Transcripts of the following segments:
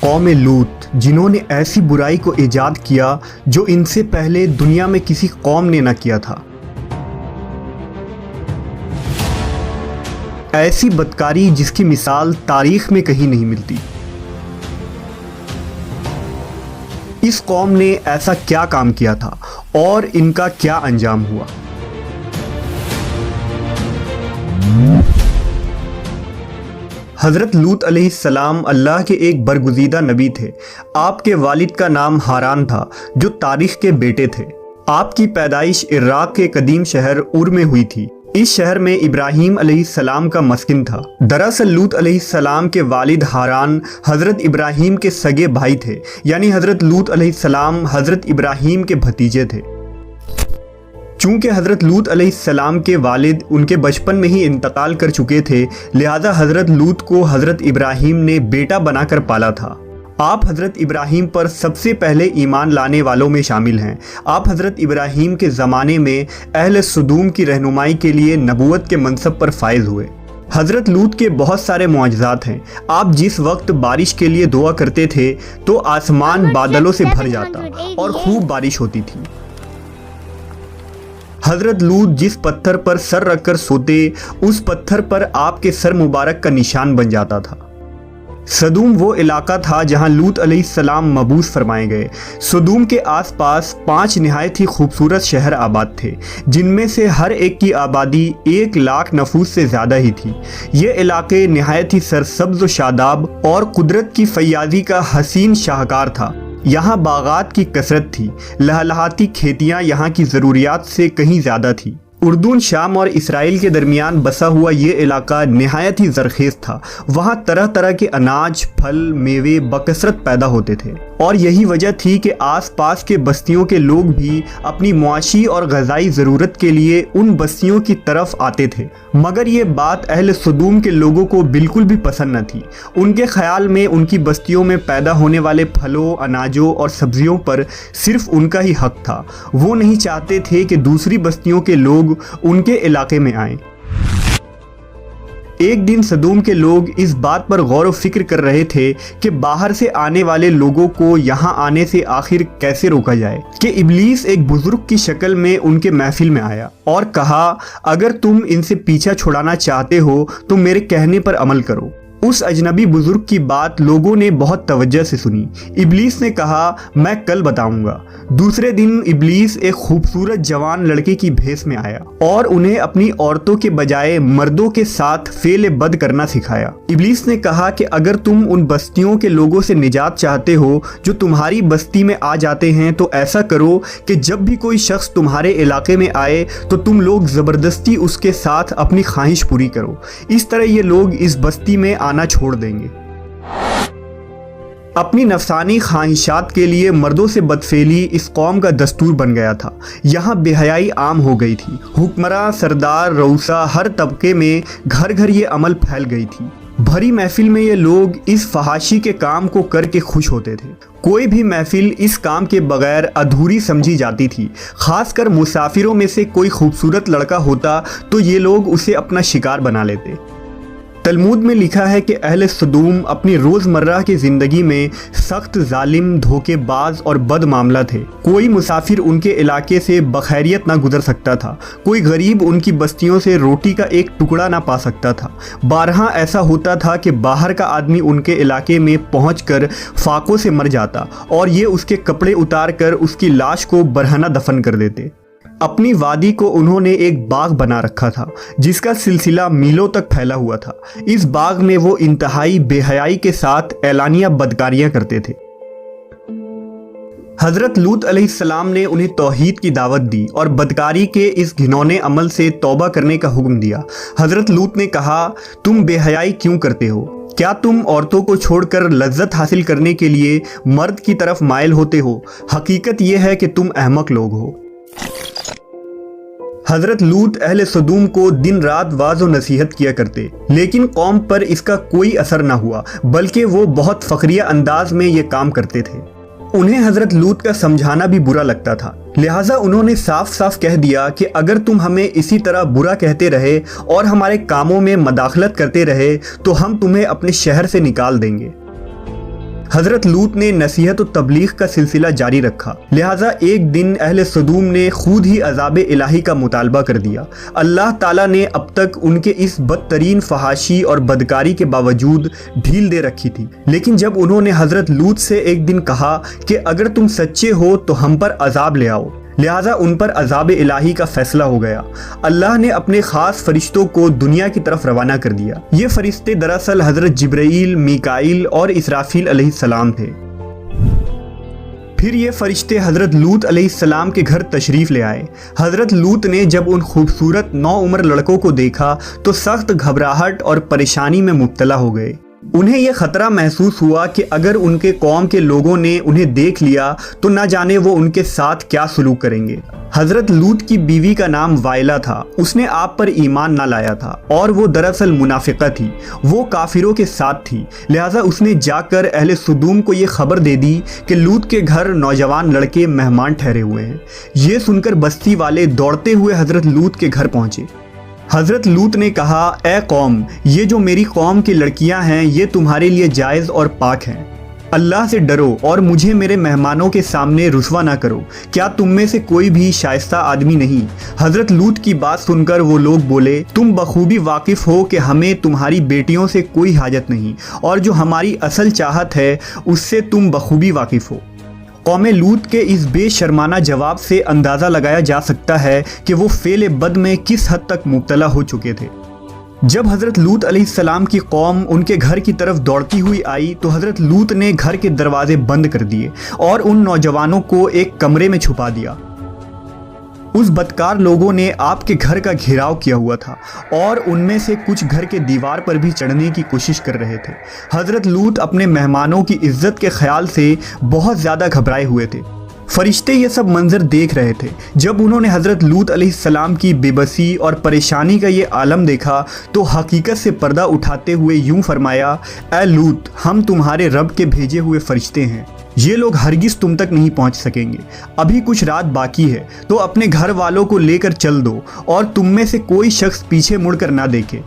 قوم لوط جنہوں نے ایسی برائی کو ایجاد کیا جو ان سے پہلے دنیا میں کسی قوم نے نہ کیا تھا۔ ایسی بدکاری جس کی مثال تاریخ میں کہیں نہیں ملتی۔ اس قوم نے ایسا کیا کام کیا تھا اور ان کا کیا انجام ہوا؟ حضرت لوط علیہ السلام اللہ کے ایک برگزیدہ نبی تھے۔ آپ کے والد کا نام ہاران تھا جو تاریخ کے بیٹے تھے۔ آپ کی پیدائش عراق کے قدیم شہر اور میں ہوئی تھی۔ اس شہر میں ابراہیم علیہ السلام کا مسکن تھا۔ دراصل لوط علیہ السلام کے والد ہاران حضرت ابراہیم کے سگے بھائی تھے، یعنی حضرت لوط علیہ السلام حضرت ابراہیم کے بھتیجے تھے۔ چونکہ حضرت لوط علیہ السلام کے والد ان کے بچپن میں ہی انتقال کر چکے تھے، لہذا حضرت لوط کو حضرت ابراہیم نے بیٹا بنا کر پالا تھا۔ آپ حضرت ابراہیم پر سب سے پہلے ایمان لانے والوں میں شامل ہیں۔ آپ حضرت ابراہیم کے زمانے میں اہل سدوم کی رہنمائی کے لیے نبوت کے منصب پر فائز ہوئے۔ حضرت لوط کے بہت سارے معجزات ہیں۔ آپ جس وقت بارش کے لیے دعا کرتے تھے تو آسمان بادلوں سے بھر جاتا اور خوب بارش ہوتی تھی۔ حضرت لوط جس پتھر پر سر رکھ کر سوتے، اس پتھر پر آپ کے سر مبارک کا نشان بن جاتا تھا۔ سدوم وہ علاقہ تھا جہاں لوط علیہ السلام مبعوث فرمائے گئے۔ سدوم کے آس پاس 5 نہایت ہی خوبصورت شہر آباد تھے، جن میں سے ہر ایک کی آبادی 1 لاکھ نفوس سے زیادہ ہی تھی۔ یہ علاقے نہایت ہی سرسبز و شاداب اور قدرت کی فیاضی کا حسین شاہکار تھا۔ یہاں باغات کی کثرت تھی، لہلہاتی کھیتیاں یہاں کی ضروریات سے کہیں زیادہ تھی۔ اردن، شام اور اسرائیل کے درمیان بسا ہوا یہ علاقہ نہایت ہی زرخیز تھا۔ وہاں طرح طرح کے اناج، پھل، میوے بکثرت پیدا ہوتے تھے، اور یہی وجہ تھی کہ آس پاس کے بستیوں کے لوگ بھی اپنی معاشی اور غذائی ضرورت کے لیے ان بستیوں کی طرف آتے تھے۔ مگر یہ بات اہل سدوم کے لوگوں کو بالکل بھی پسند نہ تھی۔ ان کے خیال میں ان کی بستیوں میں پیدا ہونے والے پھلوں، اناجوں اور سبزیوں پر صرف ان کا ہی حق تھا۔ وہ نہیں چاہتے تھے کہ دوسری بستیوں کے لوگ ان کے علاقے میں آئیں۔ ایک دن سدوم کے لوگ اس بات پر غور و فکر کر رہے تھے کہ باہر سے آنے والے لوگوں کو یہاں آنے سے آخر کیسے روکا جائے، کہ ابلیس ایک بزرگ کی شکل میں ان کے محفل میں آیا اور کہا، اگر تم ان سے پیچھا چھڑانا چاہتے ہو تو میرے کہنے پر عمل کرو۔ اس اجنبی بزرگ کی بات لوگوں نے بہت توجہ سے سنی۔ ابلیس نے کہا، میں کل بتاؤں گا۔ دوسرے دن ابلیس ایک خوبصورت جوان لڑکے کی بھیس میں آیا اور انہیں اپنی عورتوں کے بجائے مردوں کے ساتھ فعل بد کرنا سکھایا۔ ابلیس نے کہا کہ اگر تم ان بستیوں کے لوگوں سے نجات چاہتے ہو جو تمہاری بستی میں آ جاتے ہیں تو ایسا کرو کہ جب بھی کوئی شخص تمہارے علاقے میں آئے تو تم لوگ زبردستی اس کے ساتھ اپنی خواہش پوری کرو۔ اس طرح یہ لوگ اس بستی میں آنا چھوڑ دیں گے۔ اپنی نفسانی خواہشات کے لیے مردوں سے بدفعلی اس قوم کا دستور بن گیا تھا۔ یہاں بے حیائی عام ہو گئی تھی۔ حکمراں، سردار، رؤسا، ہر طبقے میں گھر گھر یہ عمل پھیل گئی تھی۔ بھری محفل میں یہ لوگ اس فحاشی کے کام کو کر کے خوش ہوتے تھے۔ کوئی بھی محفل اس کام کے بغیر ادھوری سمجھی جاتی تھی۔ خاص کر مسافروں میں سے کوئی خوبصورت لڑکا ہوتا تو یہ لوگ اسے اپنا شکار بنا لیتے۔ تلمود میں لکھا ہے کہ اہل سدوم اپنی روزمرہ کی زندگی میں سخت ظالم، دھوکے باز اور بد معاملہ تھے۔ کوئی مسافر ان کے علاقے سے بخیریت نہ گزر سکتا تھا۔ کوئی غریب ان کی بستیوں سے روٹی کا ایک ٹکڑا نہ پا سکتا تھا۔ بارہا ایسا ہوتا تھا کہ باہر کا آدمی ان کے علاقے میں پہنچ کر فاقوں سے مر جاتا اور یہ اس کے کپڑے اتار کر اس کی لاش کو برہنہ دفن کر دیتے۔ اپنی وادی کو انہوں نے ایک باغ بنا رکھا تھا جس کا سلسلہ میلوں تک پھیلا ہوا تھا۔ اس باغ میں وہ انتہائی بے حیائی کے ساتھ اعلانیہ بدکاریاں کرتے تھے۔ حضرت لوط علیہ السلام نے انہیں توحید کی دعوت دی اور بدکاری کے اس گھنونے عمل سے توبہ کرنے کا حکم دیا۔ حضرت لوط نے کہا، تم بے حیائی کیوں کرتے ہو؟ کیا تم عورتوں کو چھوڑ کر لذت حاصل کرنے کے لیے مرد کی طرف مائل ہوتے ہو؟ حقیقت یہ ہے کہ تم احمق لوگ ہو۔ حضرت لوط اہل سدوم کو دن رات واعظ و نصیحت کیا کرتے، لیکن قوم پر اس کا کوئی اثر نہ ہوا، بلکہ وہ بہت فخریہ انداز میں یہ کام کرتے تھے۔ انہیں حضرت لوط کا سمجھانا بھی برا لگتا تھا، لہٰذا انہوں نے صاف صاف کہہ دیا کہ اگر تم ہمیں اسی طرح برا کہتے رہے اور ہمارے کاموں میں مداخلت کرتے رہے تو ہم تمہیں اپنے شہر سے نکال دیں گے۔ حضرت لوط نے نصیحت و تبلیغ کا سلسلہ جاری رکھا، لہٰذا ایک دن اہل سدوم نے خود ہی عذاب الہی کا مطالبہ کر دیا۔ اللہ تعالیٰ نے اب تک ان کے اس بدترین فحاشی اور بدکاری کے باوجود ڈھیل دے رکھی تھی، لیکن جب انہوں نے حضرت لوط سے ایک دن کہا کہ اگر تم سچے ہو تو ہم پر عذاب لے آؤ، لہٰذا ان پر عذاب الہی کا فیصلہ ہو گیا۔ اللہ نے اپنے خاص فرشتوں کو دنیا کی طرف روانہ کر دیا۔ یہ فرشتے دراصل حضرت جبرائیل، میکائیل اور اسرافیل علیہ السلام تھے۔ پھر یہ فرشتے حضرت لوط علیہ السلام کے گھر تشریف لے آئے۔ حضرت لوط نے جب ان خوبصورت نوعمر لڑکوں کو دیکھا تو سخت گھبراہٹ اور پریشانی میں مبتلا ہو گئے۔ انہیں یہ خطرہ محسوس ہوا کہ اگر ان کے قوم کے لوگوں نے انہیں دیکھ لیا تو نہ جانے وہ ان کے ساتھ کیا سلوک کریں گے۔ حضرت لوط کی بیوی کا نام وائلہ تھا، اس نے آپ پر ایمان نہ لایا تھا اور وہ دراصل منافقہ تھی، وہ کافروں کے ساتھ تھی، لہٰذا اس نے جا کر اہل سدوم کو یہ خبر دے دی کہ لوط کے گھر نوجوان لڑکے مہمان ٹھہرے ہوئے ہیں۔ یہ سن کر بستی والے دوڑتے ہوئے حضرت لوط کے گھر پہنچے۔ حضرت لوط نے کہا، اے قوم، یہ جو میری قوم کی لڑکیاں ہیں یہ تمہارے لیے جائز اور پاک ہیں، اللہ سے ڈرو اور مجھے میرے مہمانوں کے سامنے رسوا نہ کرو۔ کیا تم میں سے کوئی بھی شائستہ آدمی نہیں؟ حضرت لوط کی بات سن کر وہ لوگ بولے، تم بخوبی واقف ہو کہ ہمیں تمہاری بیٹیوں سے کوئی حاجت نہیں، اور جو ہماری اصل چاہت ہے اس سے تم بخوبی واقف ہو۔ قوم لوط کے اس بے شرمانہ جواب سے اندازہ لگایا جا سکتا ہے کہ وہ فعل بد میں کس حد تک مبتلا ہو چکے تھے۔ جب حضرت لوط علیہ السلام کی قوم ان کے گھر کی طرف دوڑتی ہوئی آئی تو حضرت لوط نے گھر کے دروازے بند کر دیے اور ان نوجوانوں کو ایک کمرے میں چھپا دیا۔ اس بدکار لوگوں نے آپ کے گھر کا گھیراؤ کیا ہوا تھا اور ان میں سے کچھ گھر کے دیوار پر بھی چڑھنے کی کوشش کر رہے تھے۔ حضرت لوط اپنے مہمانوں کی عزت کے خیال سے بہت زیادہ گھبرائے ہوئے تھے۔ فرشتے یہ سب منظر دیکھ رہے تھے۔ جب انہوں نے حضرت لوط علیہ السلام کی بے بسی اور پریشانی کا یہ عالم دیکھا تو حقیقت سے پردہ اٹھاتے ہوئے یوں فرمایا، اے لوط، ہم تمہارے رب کے بھیجے ہوئے فرشتے ہیں، یہ لوگ ہرگز تم تک نہیں پہنچ سکیں گے۔ ابھی کچھ رات باقی ہے تو اپنے گھر والوں کو لے کر چل دو اور تم میں سے کوئی شخص پیچھے مڑ کر نہ دیکھے۔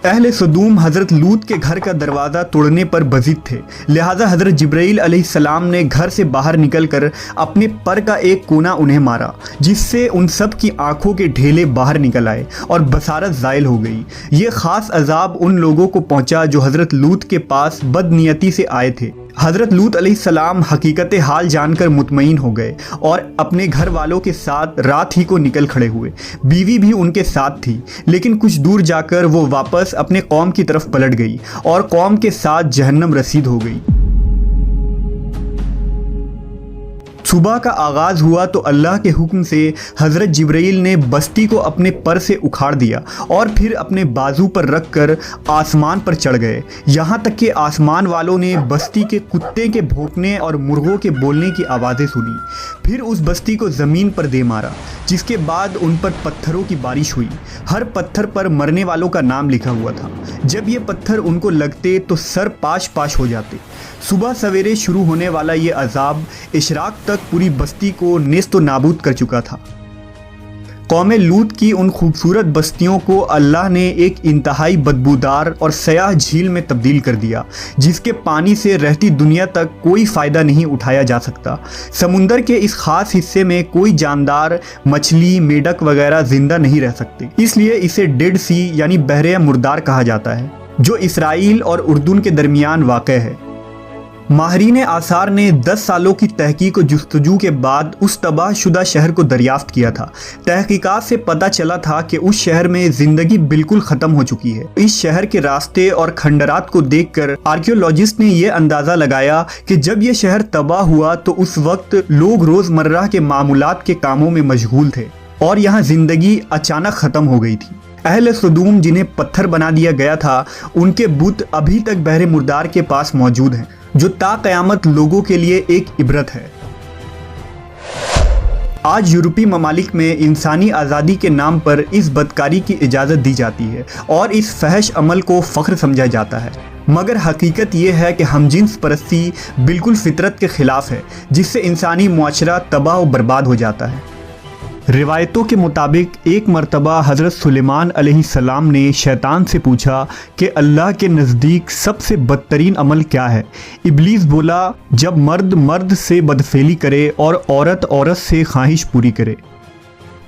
اہل سدوم حضرت لوط کے گھر کا دروازہ توڑنے پر بضد تھے، لہٰذا حضرت جبرائیل علیہ السلام نے گھر سے باہر نکل کر اپنے پر کا ایک کونا انہیں مارا، جس سے ان سب کی آنکھوں کے ڈھیلے باہر نکل آئے اور بصارت زائل ہو گئی۔ یہ خاص عذاب ان لوگوں کو پہنچا جو حضرت لوط کے پاس بد نیتی سے آئے تھے۔ حضرت لوط علیہ السلام حقیقت حال جان کر مطمئن ہو گئے اور اپنے گھر والوں کے ساتھ رات ہی کو نکل کھڑے ہوئے۔ بیوی بھی ان کے ساتھ تھی، لیکن کچھ دور جا کر وہ واپس اپنے قوم کی طرف پلٹ گئی اور قوم کے ساتھ جہنم رسید ہو گئی۔ صبح کا آغاز ہوا تو اللہ کے حکم سے حضرت جبرائیل نے بستی کو اپنے پر سے اکھاڑ دیا اور پھر اپنے بازو پر رکھ کر آسمان پر چڑھ گئے، یہاں تک کہ آسمان والوں نے بستی کے کتے کے بھونکنے اور مرغوں کے بولنے کی آوازیں سنی۔ پھر اس بستی کو زمین پر دے مارا، جس کے بعد ان پر پتھروں کی بارش ہوئی۔ ہر پتھر پر مرنے والوں کا نام لکھا ہوا تھا۔ جب یہ پتھر ان کو لگتے تو سر پاش پاش ہو جاتے۔ صبح سویرے شروع ہونے والا یہ عذاب اشراق تک پوری بستی کو نیست و نابود کر چکا تھا۔ قوم لوط کی ان خوبصورت بستیوں کو اللہ نے ایک انتہائی بدبودار اور سیاہ جھیل میں تبدیل کر دیا، جس کے پانی سے رہتی دنیا تک کوئی فائدہ نہیں اٹھایا جا سکتا۔ سمندر کے اس خاص حصے میں کوئی جاندار، مچھلی، میڈک وغیرہ زندہ نہیں رہ سکتے، اس لیے اسے ڈیڈ سی یعنی بحر مردار کہا جاتا ہے، جو اسرائیل اور اردن کے درمیان واقع ہے۔ ماہرین آثار نے 10 سالوں کی تحقیق و جستجو کے بعد اس تباہ شدہ شہر کو دریافت کیا تھا۔ تحقیقات سے پتہ چلا تھا کہ اس شہر میں زندگی بالکل ختم ہو چکی ہے۔ اس شہر کے راستے اور کھنڈرات کو دیکھ کر آرکیولوجسٹ نے یہ اندازہ لگایا کہ جب یہ شہر تباہ ہوا تو اس وقت لوگ روزمرہ کے معمولات کے کاموں میں مشغول تھے اور یہاں زندگی اچانک ختم ہو گئی تھی۔ اہل سدوم جنہیں پتھر بنا دیا گیا تھا، ان کے بت ابھی تک بحر مردار کے پاس موجود ہیں، جو تا قیامت لوگوں کے لیے ایک عبرت ہے۔ آج یورپی ممالک میں انسانی آزادی کے نام پر اس بدکاری کی اجازت دی جاتی ہے اور اس فحش عمل کو فخر سمجھا جاتا ہے، مگر حقیقت یہ ہے کہ ہم جنس پرستی بالکل فطرت کے خلاف ہے، جس سے انسانی معاشرہ تباہ و برباد ہو جاتا ہے۔ روایتوں کے مطابق ایک مرتبہ حضرت سلیمان علیہ السلام نے شیطان سے پوچھا کہ اللہ کے نزدیک سب سے بدترین عمل کیا ہے؟ ابلیس بولا، جب مرد مرد سے بدفعلی کرے اور عورت عورت سے خواہش پوری کرے۔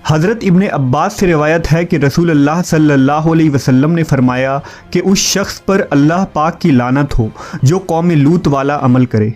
حضرت ابن عباس سے روایت ہے کہ رسول اللہ صلی اللہ علیہ وسلم نے فرمایا کہ اس شخص پر اللہ پاک کی لعنت ہو جو قوم لوط والا عمل کرے۔